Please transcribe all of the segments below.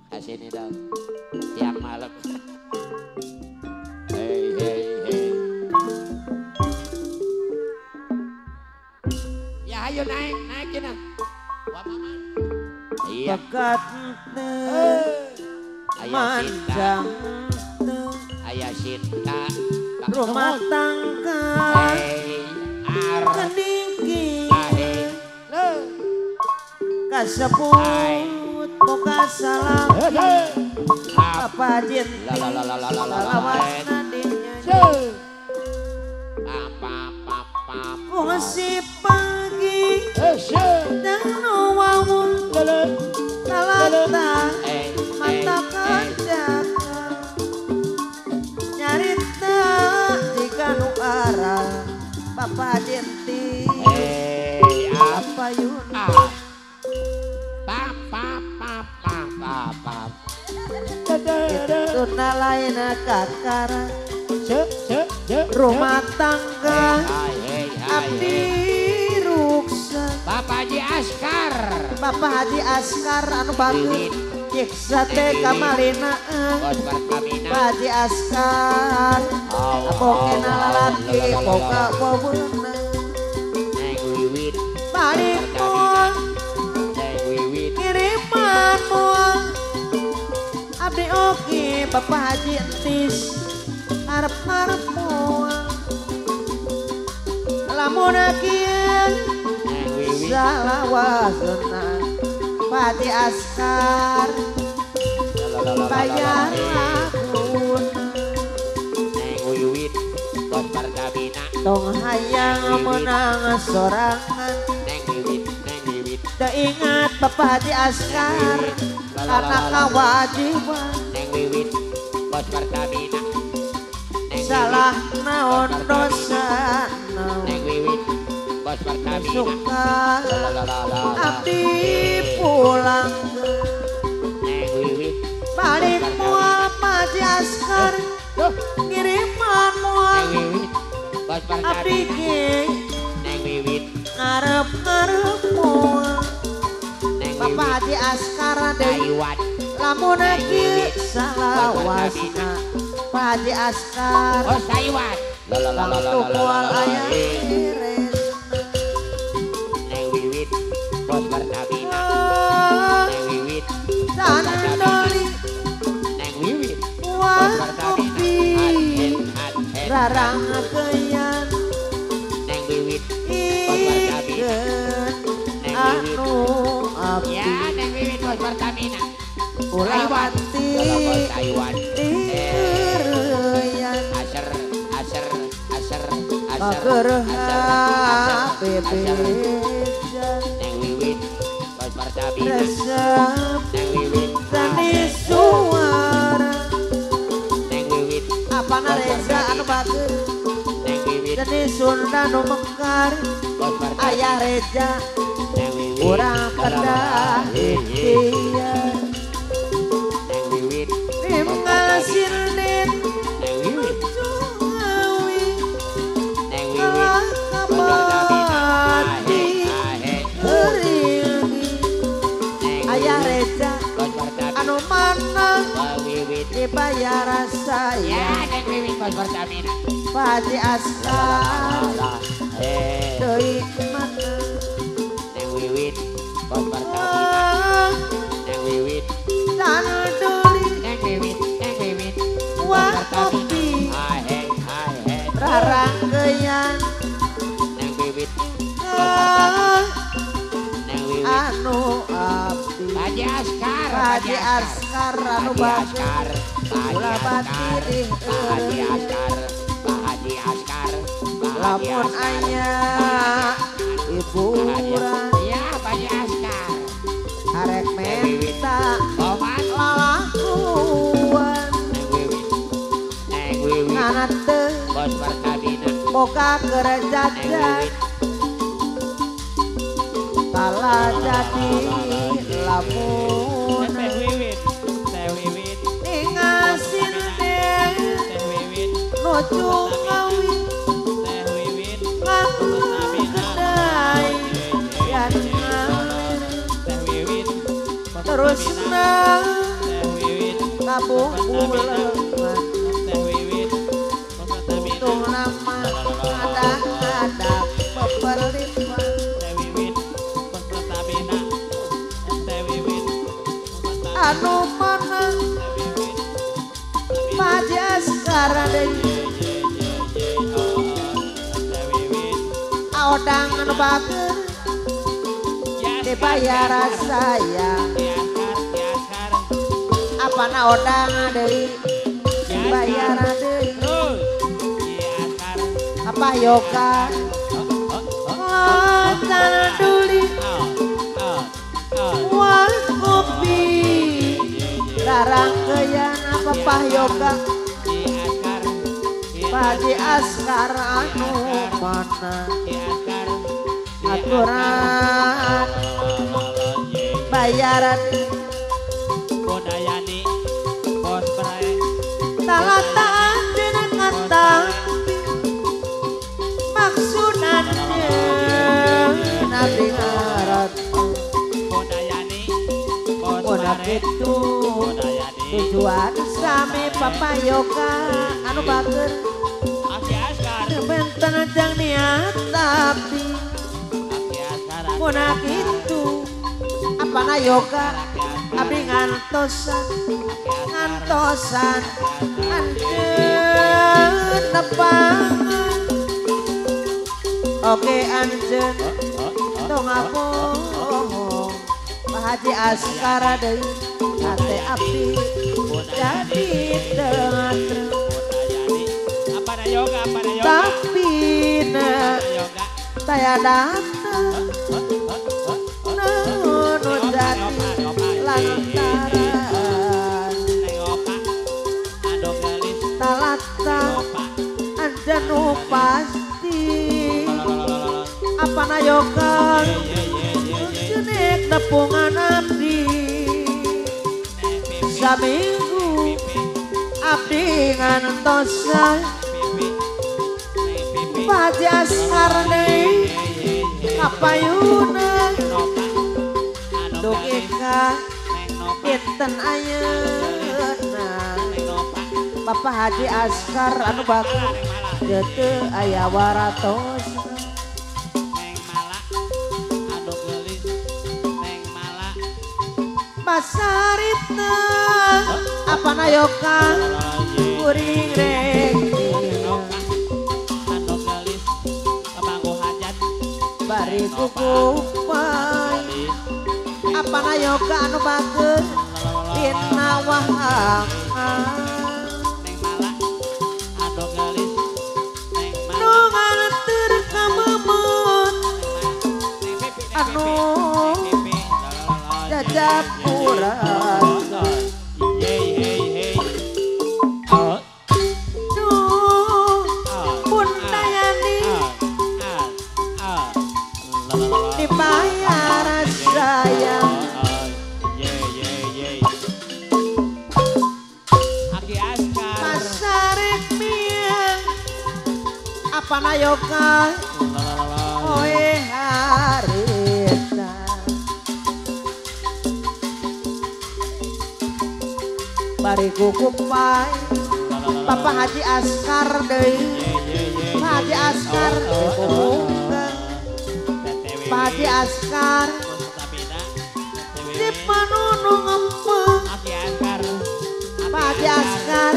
Kasih ini dong. Siang malam. Hei hei hei. Ya ayo naik naikin ah. Wah mama. Iya. Pekat manjang Ayah Sinta. rumah tangga Hei ar. keningki Hei. kasebut boga salam apa jinti lawas nadinya kongsi pagi dan wawu lalata mata kajaka nyarita jika nu arah bapak jinti apa yun itu nalain kakara rumah tangga abdi ruksa Bapak Haji Askar. Bapak Haji Askar anu bagus nyiksa teh kamalina Bos Pertamina. Pak Haji Askar abokena lalaki boga bobuna Neng Wiwit. balik moal Neng Wiwit. kiriman moal abdi oke Bapak Haji Entis arep-arep moal lamun kieu Neng Wiwit. salawasna Pak Haji Askar bayar lagun Neng Wiwit. Bos Pertamina. tong hayang menang sorangan Neng Wiwit. Neng Wiwit. teu ingat Bapak Haji Askar karena kewajiban Neng Wiwit. Bos Pertamina. Neng salah naon dosa Neng Wiwit. Bos Pertamina. suka abdi pulang Neng Wiwit. balik mual Pak Haji Askar kiriman mual Neng Wiwit. Bos abdi Pertamina. ge Neng Wiwit. ngarep-ngarep mual Neng Bapak Wiwit. Haji Askar deui Taiwan. lamun kieu salawasna Pak Haji Askar Oh Taiwan. langtung mual aya iresna Neng Wiwit. Bos Pertamina. Neng Wiwit. dan doli Neng Wiwit. mual Bos Pertamina. kopi Adhen. rarang keyan Neng Wiwit. Bos Pertamina. ikeun anu abdi Ya Neng Wiwit. Bos Pertamina. ulah mati Bos Taiwan. direyan Aser. Aser. Aser. Aser. magerha Aser. bebejan Neng Wiwit. Bos Pertamina. resep Neng Wiwit. sani suara Neng Wiwit. apa reza anu bager Neng Wiwit. jadi Sunda nu mekar Bos Pertamina. ayah reja Neng Wiwit. urang kedah ikhtiar Neng Wiwit. tinggal sinden Neng Wiwit. jungawi Neng Wiwit. kabati heureungi ayah reja Bos Pertamina. anu mana Bos Wiwit. dibayar Ya saya Neng Wiwit. Bos Pertamina. Pak Haji Askar deui mana Neng Wiwit. Bos Pertamina. Neng Wiwit. dan doli Neng Wiwit. Neng Wiwit. wah kopi rarang keyan Neng Wiwit. Bos Pertamina. Neng Wiwit. anu abdi Haji Askar. Pak Haji Askar anu bager ulah batiri Pak Haji Askar. Pak Haji Askar. Pak Haji lamun Askar. aya hiburan Ya Pak Haji Askar. arek menta Oman. lalakuan Neng Wiwit. Neng Wiwit. ngana teu Bos Pertamina. boga Neng kerejajan Wiwit. pala jadi lamun ningasin deh nuju ngawi ngandai yan ngalir terus nang kabungkulan untung nama ada peperlipan anu mana pajas karade aodang anu bager dibayar sayang apa na odang deui dibayar deui apa yoga tan duli wah kopi larang keyan apa pah yoga Padi Askar anu mana aturan bayaran Kodayani Bos Bray talataan dina kata maksudannya nabi ngarat Kodayani Bos udah Bray gitu Kodayani tujuan sami papa yoga anu bager Aki Askar benten jang niat tapi Aki Askar muna gitu apa na yoga abdi ngantosan anjeun nepangan oke anjeun tong ngapung Pak Haji Askar deui hate abdi jadi tengah Kodayani apa na yoga tapi na yoga taya datang nu jadi lantaran talata ada nu pasti apa na yoga jenek nepungan abdi saminggu abdi ngantosan Padi Askar deui kapayuna dogeka pinten ayeuna Bapak Haji Askar anu bagus teu aya waratos basarita apa na yoga kuring rek bari kukupai apa na yoga anu bagus dina wahang nu ngaleuteur ka memut anu jajapuran dibayar sayang Aki Askar masarek miang apa na yoga oe harita bari kukupai Bapak Haji Askar deui Pak Haji Askar Pak Haji Askar di panunung empeng Pak Haji Askar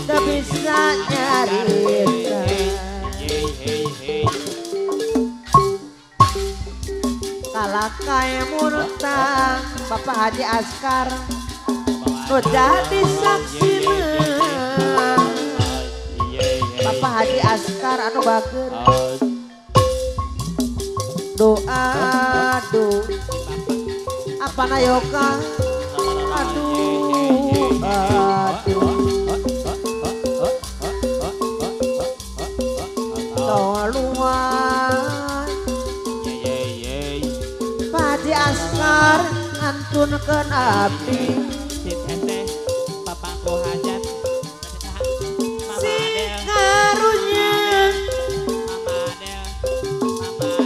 teu bisa nyarita kalakae muntang Bapak Haji Askar nu jadi saksina Bapak Haji Askar anu bager doa apa na yoga aduh toluan Haji Askar ngantunkeun abdi si teteh bapakku hajat si karunya Mama Adel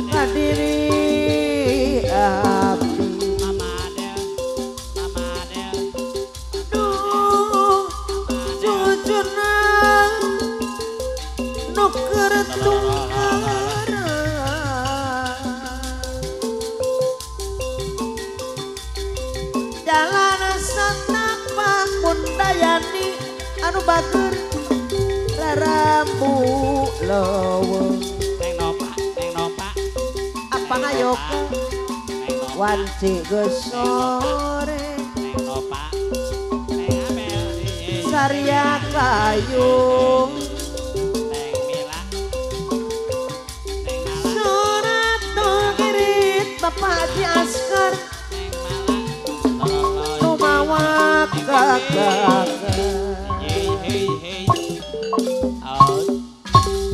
kadiri abdi Mama Adel duh cucuna nuker tungara jalan satapak mundayani anu bager larambu leuweung Neng Nopa apa ngayoko Neng Nopa wanci geus sore Neng Nopa Neng Amel saria kayung Neng Mila Neng Mala surat nu ngirit Bapak Haji Askar Neng Mala nu mawa kakak Hey oh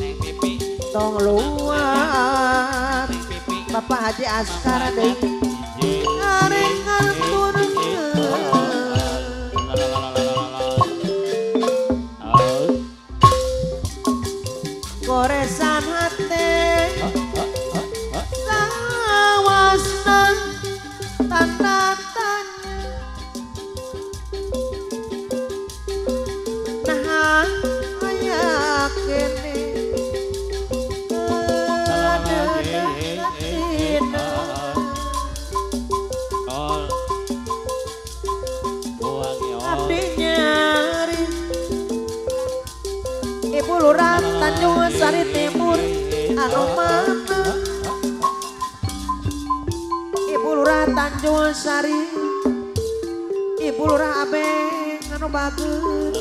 Neng Pipi tong luar Neng Pipi Bapak Haji Askar deui areng ngaturkeun goresan hate sawasna tanda tanya nah aya kene abdi nyari Ibu Lurah Tanjung Sari Timur anu mana Ibu Lurah Tanjung Sari Ibu Lurah Abeng anu bagus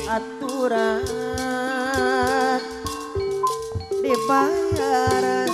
aturan dibayar